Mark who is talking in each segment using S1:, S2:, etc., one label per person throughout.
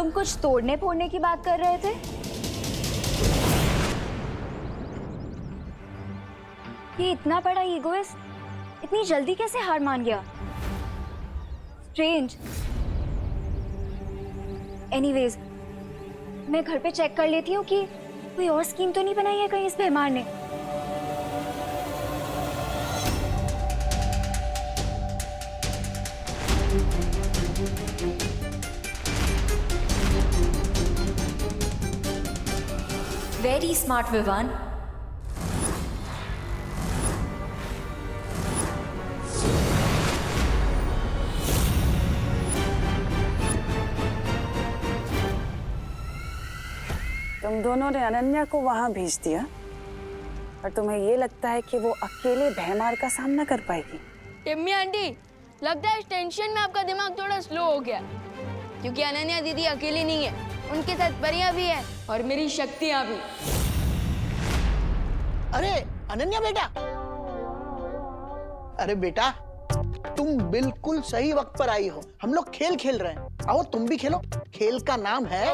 S1: तुम कुछ तोड़ने फोड़ने की बात कर रहे थे? ये इतना बड़ा ईगोइस्ट इतनी जल्दी कैसे हार मान गया? स्ट्रेंज। एनीवेज, मैं घर पे चेक कर लेती हूँ कि कोई और स्कीम तो नहीं बनाई है कहीं इस भैमार ने।
S2: Very smart Vivaan.
S3: तुम दोनों ने अनन्या को वहां भेज दिया और तुम्हें ये लगता है कि वो अकेले भैमार का सामना कर पाएगी?
S4: टिम्मी आंटी, लगता है इस टेंशन में आपका दिमाग थोड़ा स्लो हो गया, क्योंकि अनन्या दीदी अकेली नहीं है, उनके साथ परियां भी है और मेरी शक्तियां भी।
S5: अरे अनन्या बेटा, अरे बेटा तुम बिल्कुल सही वक्त पर आई हो। हम लोग खेल खेल रहे हैं, आओ तुम भी खेलो। खेल का नाम है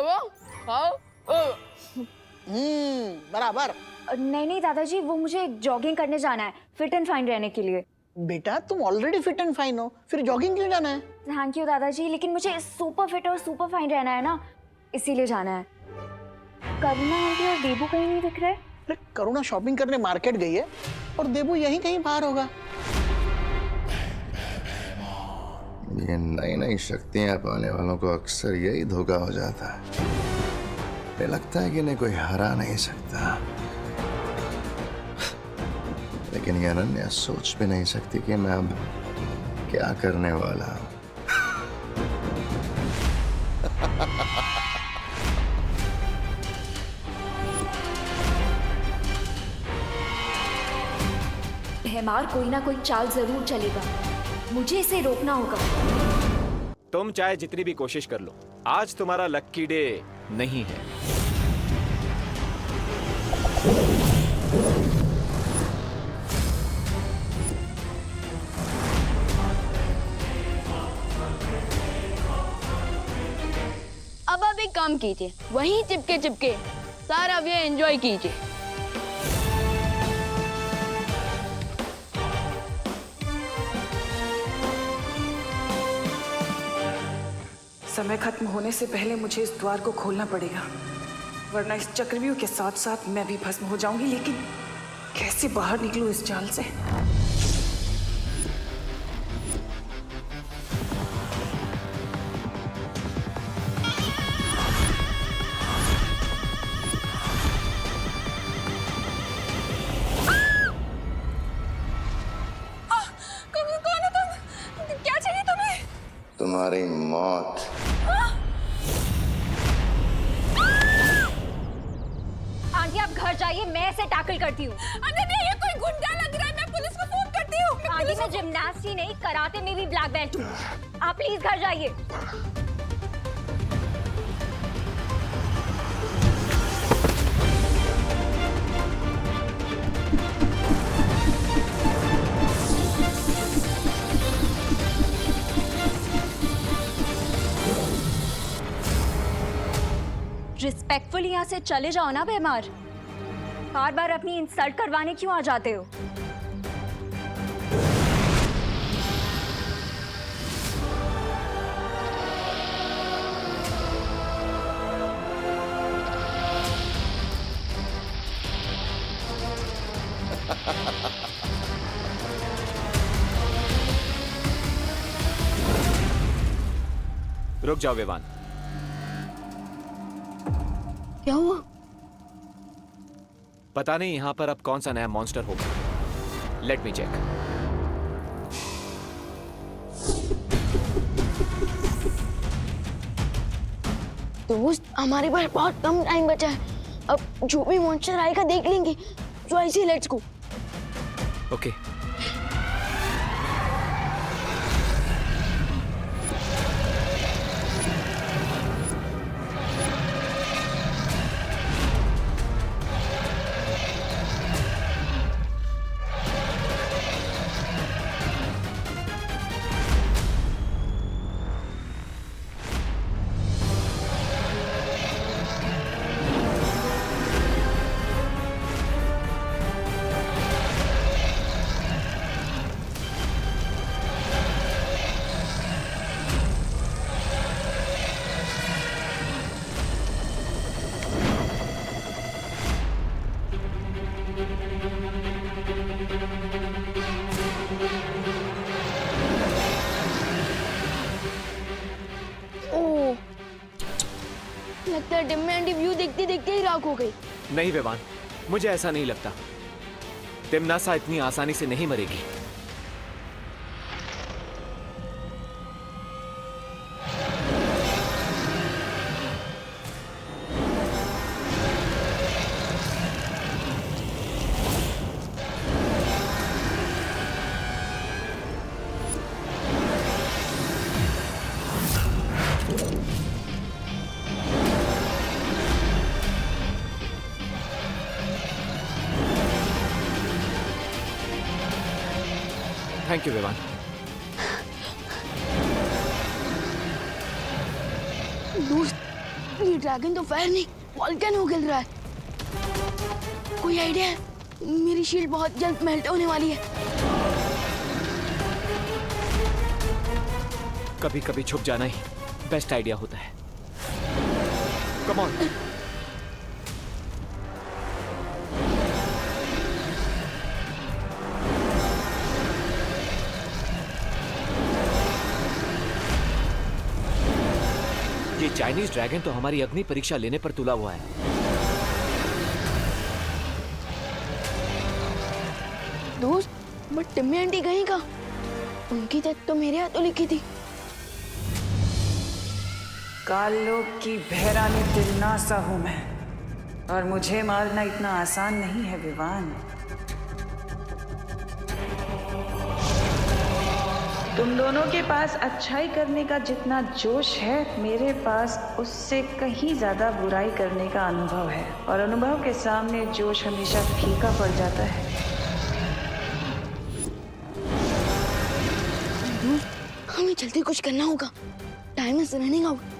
S5: बराबर।
S1: नहीं नहीं दादाजी, वो मुझे जॉगिंग करने जाना है फिट एंड फाइन रहने के लिए।
S5: बेटा तुम ऑलरेडी फिट एंड फाइन हो, फिर जॉगिंग क्यों जाना है?
S1: थैंक यू दादाजी, लेकिन मुझे सुपर फिट और सुपर फाइन रहना है ना, इसीलिए जाना है। करुणा आंटी और देबू कहीं नहीं दिख रहे।
S5: अरे करुणा शॉपिंग करने मार्केट गई है और देबू यहीं कहीं बाहर होगा।
S6: ये नई नई शक्तियां पाने वालों को अक्सर यही धोखा हो जाता है। ये लगता है कि इन्हें कोई हरा नहीं सकता, लेकिन ये अनन्या सोच भी नहीं सकती कि मैं अब क्या करने वाला हूं।
S2: भैमार कोई ना कोई चाल जरूर चलेगा, मुझे इसे रोकना होगा।
S7: तुम चाहे जितनी भी कोशिश कर लो, आज तुम्हारा लक्की डे नहीं है।
S4: अब आप एक काम कीजिए, वहीं चिपके चिपके सारा व्यू एंजॉय कीजिए।
S3: समय खत्म होने से पहले मुझे इस द्वार को खोलना पड़ेगा, वरना इस चक्रव्यूह के साथ साथ मैं भी भस्म हो जाऊंगी। लेकिन कैसे बाहर निकलूं इस जाल से?
S4: कौन है तुम? क्या चाहिए तुम्हें?
S6: तुम्हारी मौत।
S1: आंटी आप घर जाइए, मैं इसे टैकल करती हूँ।
S4: अनन्या, ये कोई गुंडा लग रहा है, मैं पुलिस को फोन करती हूँ।
S1: आंटी मैं जिम्नास्ट ही नहीं, कराटे में भी ब्लैक बेल्ट हूँ। आप प्लीज घर जाइए। रिस्पेक्टफुल यहाँ से चले जाओ ना भैमार, बार बार अपनी इंसल्ट करवाने क्यों आ जाते हो?
S7: रुक जाओ विवान।
S4: क्या हुआ?
S7: पता नहीं यहाँ पर अब कौन सा नया मॉन्स्टर होगा। Let me check.
S4: दोस्त, हमारे पास बहुत कम टाइम बचा है, अब जो भी मॉन्स्टर आएगा देख लेंगे। तो ऐसे लेट्स गो।
S7: ओके।
S4: लगता है टिम्मी आंटी व्यू देखते देखते ही राख हो गई।
S7: नहीं विवान, मुझे ऐसा नहीं लगता। तिमनासा इतनी आसानी से नहीं मरेगी। Thank you Vivaan.
S4: दोस्त, ये ड्रैगन तो फायर नहीं वॉल्केनो गिर रहा है। कोई आइडिया है? मेरी शील्ड बहुत जल्द मेल्ट होने वाली है।
S7: कभी कभी छुप जाना ही बेस्ट आइडिया होता है। Come on. ये चाइनीज ड्रैगन तो हमारी अग्नि परीक्षा लेने पर तुला हुआ है।
S4: दोस्त, बट टिम्मी आंटी गई कहाँ? उनकी डेथ तो मेरे हाथों लिखी थी।
S3: कालोक की बहरानी तिलनासा हूं मैं, और मुझे मारना इतना आसान नहीं है विवान। तुम दोनों के पास अच्छाई करने का जितना जोश है, मेरे पास उससे कहीं ज्यादा बुराई करने का अनुभव है, और अनुभव के सामने जोश हमेशा फीका पड़ जाता है।
S4: हमें जल्दी कुछ करना होगा। Time is running out.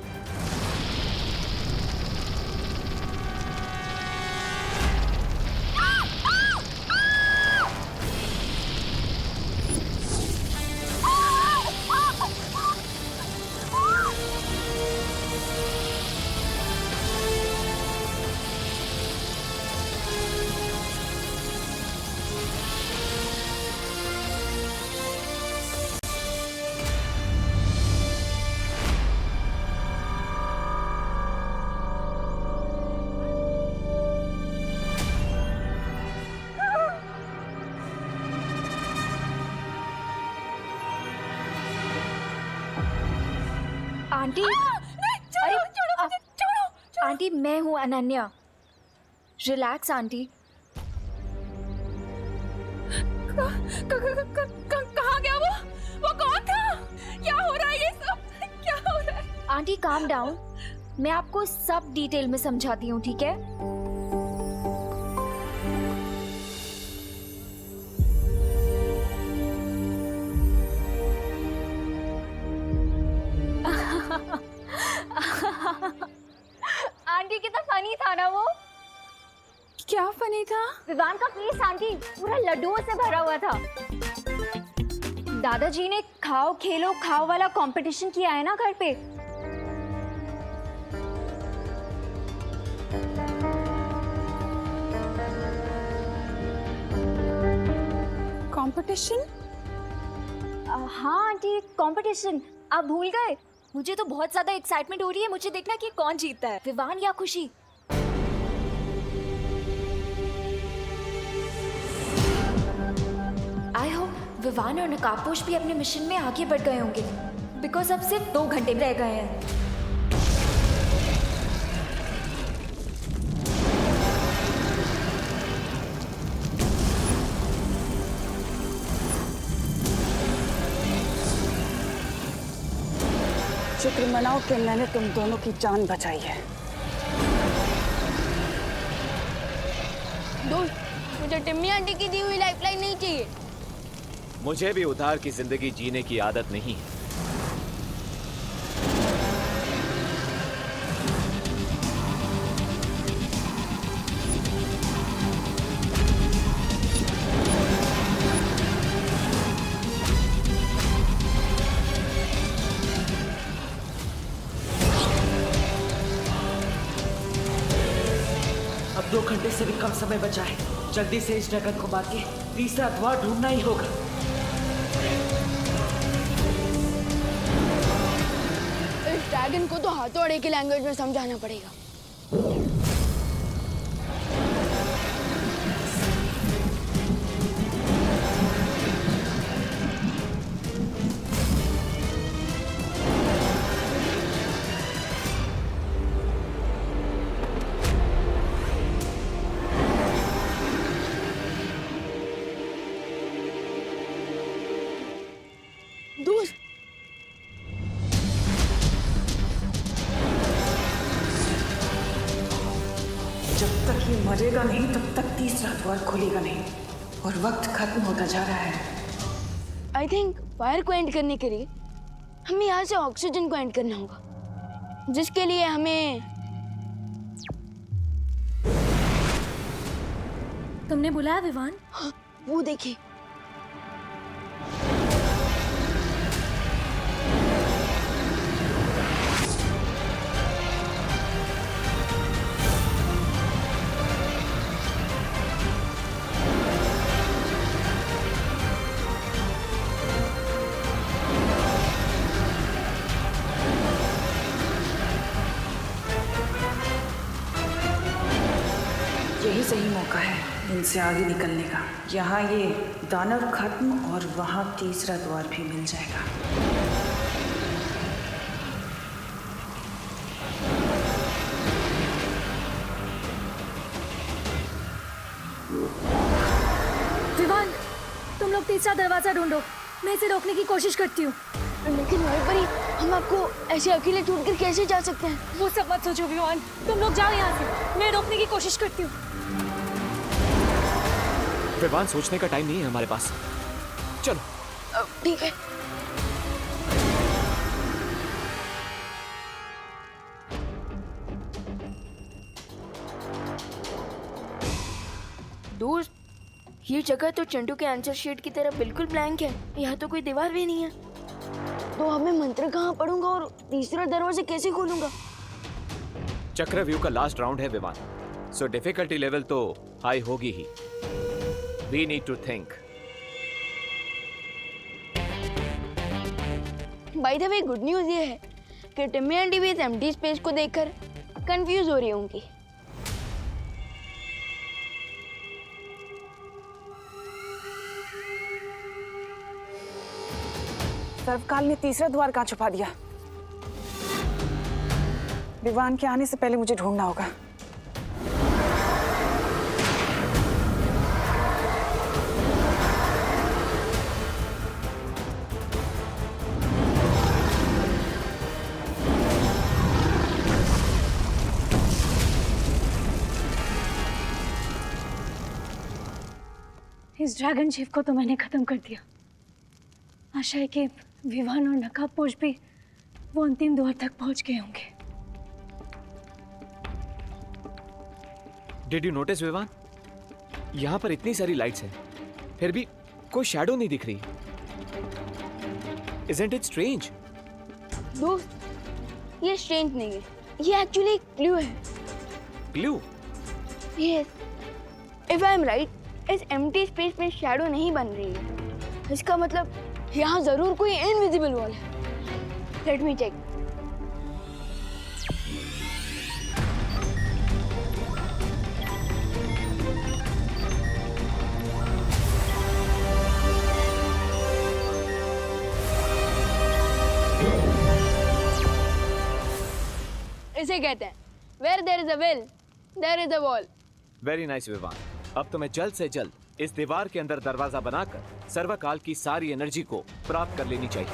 S1: Aunty, अरे आंटी, मैं हूँ अनन्या। Relax aunty.
S2: कहाँ गया वो कौन था? क्या हो रहा है ये सब? क्या हो रहा है?
S1: आंटी काम डाउन, मैं आपको सब डिटेल में समझाती हूँ, ठीक है? आंटी कितना फनी था ना वो।
S2: क्या फनी था?
S1: विवान का फेस आंटी पूरा लड्डुओं से भरा हुआ था। दादाजी ने खाओ खेलो खाओ वाला कंपटीशन किया है ना घर पे।
S2: कंपटीशन?
S1: हाँ आंटी, कंपटीशन। आप भूल गए? मुझे तो बहुत ज्यादा एक्साइटमेंट हो रही है। मुझे देखना कि कौन जीतता है, विवान या खुशी। आई होप विवान और नकाबपोश भी अपने मिशन में आगे बढ़ गए होंगे, बिकॉज अब सिर्फ 2 घंटे रह गए हैं।
S3: शुक्र मनाओ कि मैंने तुम दोनों की जान बचाई है।
S4: दोस्त, मुझे टिम्मी आंटी की दी हुई लाइफलाइन नहीं चाहिए।
S7: मुझे भी उधार की जिंदगी जीने की आदत नहीं है।
S8: अब 2 घंटे से भी कम समय बचा है। जल्दी से इस ड्रैगन को मार के तीसरा द्वार ढूंढना ही होगा।
S4: इस ड्रैगन को तो हाथोड़े की लैंग्वेज में समझाना पड़ेगा। दोस्त,
S3: जब तक ये मरेगा नहीं तब तक तीसरा द्वार खुलेगा नहीं और वक्त खत्म होता जा रहा है।
S4: आई थिंक फायर को एंड करने के लिए हमें यहाँ से ऑक्सीजन को एंड करना होगा, जिसके लिए हमें
S1: तुमने बुलाया विवान?
S4: वो देखिए।
S3: यही सही मौका है इनसे आगे निकलने का। यहाँ ये दानव खत्म और वहाँ तीसरा द्वार भी मिल जाएगा।
S1: विवान, तुम लोग तीसरा दरवाजा ढूंढो, मैं इसे रोकने की कोशिश करती हूँ।
S4: लेकिन वहीं पर ही हम आपको ऐसे अकेले छोड़कर कैसे जा सकते हैं?
S1: वो सब मत सोचो विवान, तुम लोग जाओ यहाँ से, मैं रोकने की कोशिश करती हूँ।
S7: विवान, सोचने का टाइम नहीं है हमारे पास, चलो।
S4: ठीक है। दोस्त, ये जगह तो चंटू के आंसर शीट की तरह बिल्कुल ब्लैंक है। यहाँ तो कोई दीवार भी नहीं है, तो अब मैं मंत्र कहाँ पढ़ूंगा और तीसरा दरवाजा कैसे खोलूंगा?
S7: चक्रव्यूह का लास्ट राउंड है विवान, सो डिफिकल्टी लेवल तो हाई होगी ही। We need to think.
S4: By the way, good news ये है कि टिम्मी आंटी भी इस एम्प्टी स्पेस को देखकर कंफ्यूज हो रही होंगी।
S3: सर्वकाल ने तीसरा द्वार कहाँ छुपा दिया? विवान के आने से पहले मुझे ढूंढना होगा।
S1: इस ड्रैगन शिप को तो मैंने खत्म कर दिया। आशा है कि विवान और नकाबपोश भी वो अंतिम द्वार तक पहुंच गए होंगे।
S7: डिड यू नोटिस विवान, यहाँ पर इतनी सारी लाइट्स हैं, फिर भी कोई शैडो नहीं दिख रही। Isn't it strange?
S4: दोस्त, ये स्ट्रेंज नहीं है, ये एक्चुअली एक क्लू है।
S7: Clue?
S4: Yes, if I am right, इस एम्प्टी स्पेस में शैडो नहीं बन रही है। इसका मतलब यहाँ जरूर कोई इनविजिबल वॉल है। Let me check. इसे कहते हैं Where there is a will, there is a wall.
S7: Very nice Vivaan, अब तुम्हें जल्द से जल्द इस दीवार के अंदर दरवाजा बनाकर सर्वकाल की सारी एनर्जी को प्राप्त कर लेनी चाहिए।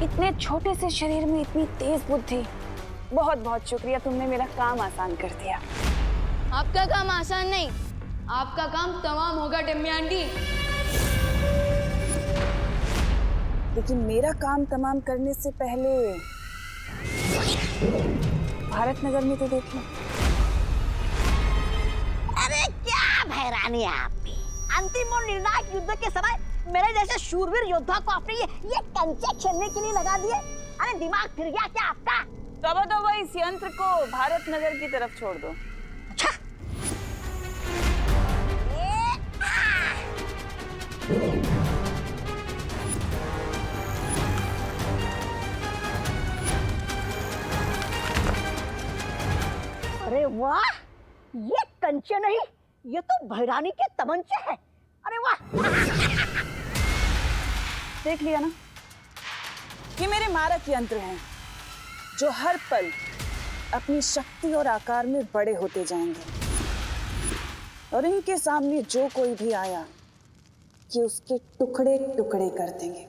S3: इतने छोटे से शरीर में इतनी तेज बुद्धि। बहुत बहुत शुक्रिया, तुमने मेरा काम आसान कर दिया।
S4: आपका काम आसान नहीं, आपका काम तमाम होगा टिम्मी आंटी।
S3: लेकिन मेरा काम तमाम करने से पहले भारत नगर में तो देखो।
S9: अरे क्या हैरानी है आप में। अंतिम और निर्णायक युद्ध के समय मेरे जैसे शूरवीर योद्धा को आपने ये कंचे खेलने के लिए लगा दिए। अरे दिमाग फिर गया क्या आपका?
S3: तो इस यंत्र को भारत नगर की तरफ छोड़ दो।
S9: अच्छा। अरे वाह, ये कंचे नहीं, ये तो भैरानी के तमंचे हैं। अरे वाह।
S10: देख लिया ना, ये मेरे मारक यंत्र हैं जो हर पल अपनी शक्ति और आकार में बड़े होते जाएंगे, और इनके सामने जो कोई भी आया कि उसके टुकड़े टुकड़े कर देंगे।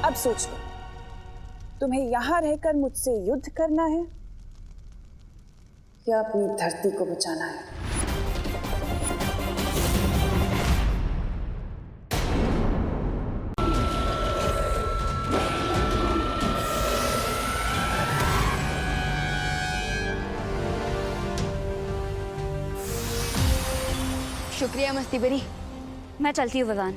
S10: अब सोच लो, तुम्हें यहां रहकर मुझसे युद्ध करना है या अपनी धरती को बचाना है?
S4: शुक्रिया मस्ती बरी।
S1: मैं चलती हूँ विवान।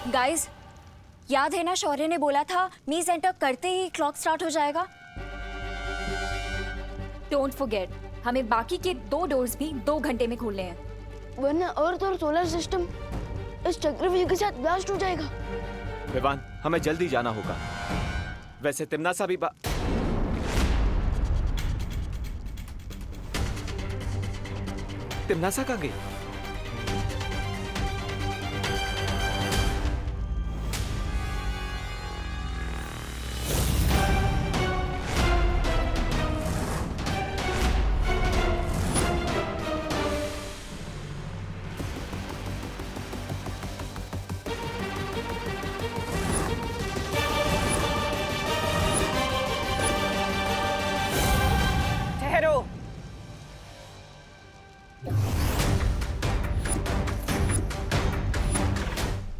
S1: गाइस, याद है ना शौर्य ने बोला था मीज एंटर करते ही क्लॉक स्टार्ट हो जाएगा। डोंट फॉरगेट, हमें बाकी के 2 डोर्स भी 2 घंटे में खोलने हैं,
S4: वरना अर्थ और सोलर सिस्टम इस चक्रव्यूह के साथ ब्लास्ट हो जाएगा।
S7: विवान, हमें जल्दी जाना होगा। वैसे तिम्नासा भी तिम्नासा कहाँ गई?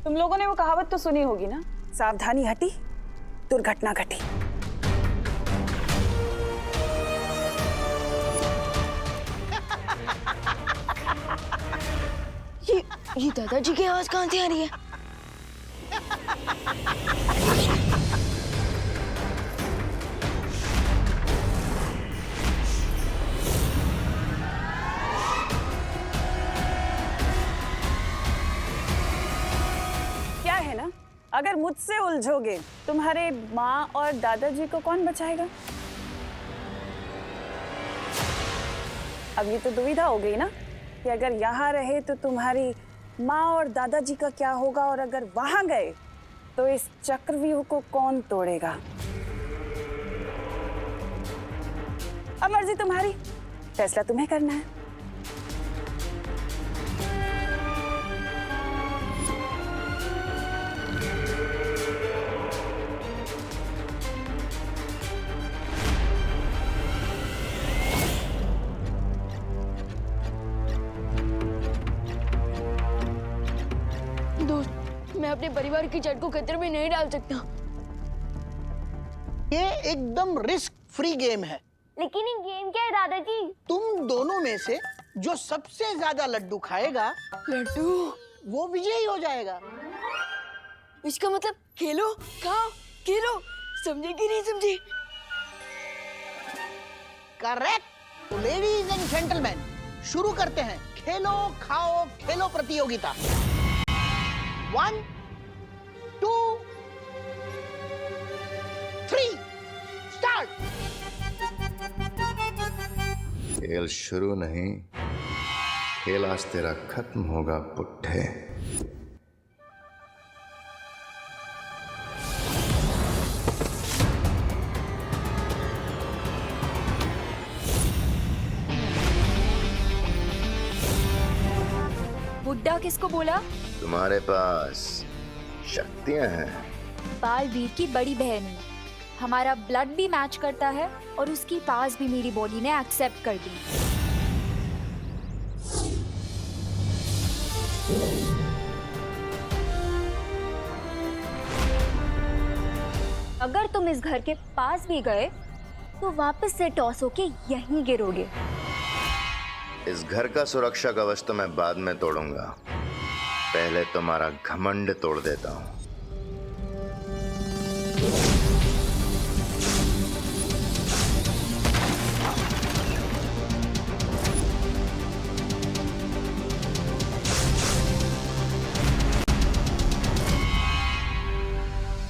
S10: तुम लोगों ने वो कहावत तो सुनी होगी ना, सावधानी हटी दुर्घटना घटी।
S4: ये दादाजी की आवाज कहाँ से आ रही है?
S10: क्या है ना, अगर मुझसे उलझोगे तुम्हारे माँ और दादाजी को कौन बचाएगा? अब ये तो दुविधा हो गई ना कि अगर यहाँ रहे तो तुम्हारी माँ और दादाजी का क्या होगा, और अगर वहां गए तो इस चक्रव्यूह को कौन तोड़ेगा? अब मर्जी तुम्हारी, फैसला तुम्हें करना है।
S4: मैं अपने परिवार की जड़ को खतरे में नहीं डाल सकता।
S5: ये एकदम रिस्क फ्री गेम है।
S4: लेकिन ये गेम क्या है दादाजी?
S5: तुम दोनों में से जो सबसे ज्यादा लड्डू खाएगा,
S4: लड्डू,
S5: वो विजयी हो जाएगा।
S4: इसका मतलब खेलो खाओ खेलो, समझे कि नहीं समझे?
S5: करेक्ट। लेडीज एंड जेंटलमैन, शुरू करते हैं खेलो खाओ खेलो प्रतियोगिता। 1 2 3 स्टार्ट।
S6: खेल शुरू नहीं, खेल आज तेरा खत्म होगा पुट्ठे।
S1: बुड्ढा किसको बोला?
S6: तुम्हारे पास शक्तियां हैं
S1: बालवीर की बड़ी बहन हूँ। हमारा ब्लड भी मैच करता है और उसकी पास भी मेरी बॉडी ने एक्सेप्ट कर दी। अगर तुम इस घर के पास भी गए तो वापस से टॉस होके यहीं गिरोगे।
S6: इस घर का सुरक्षा कवच तो मैं बाद में तोड़ूंगा, पहले तुम्हारा घमंड तोड़ देता हूँ।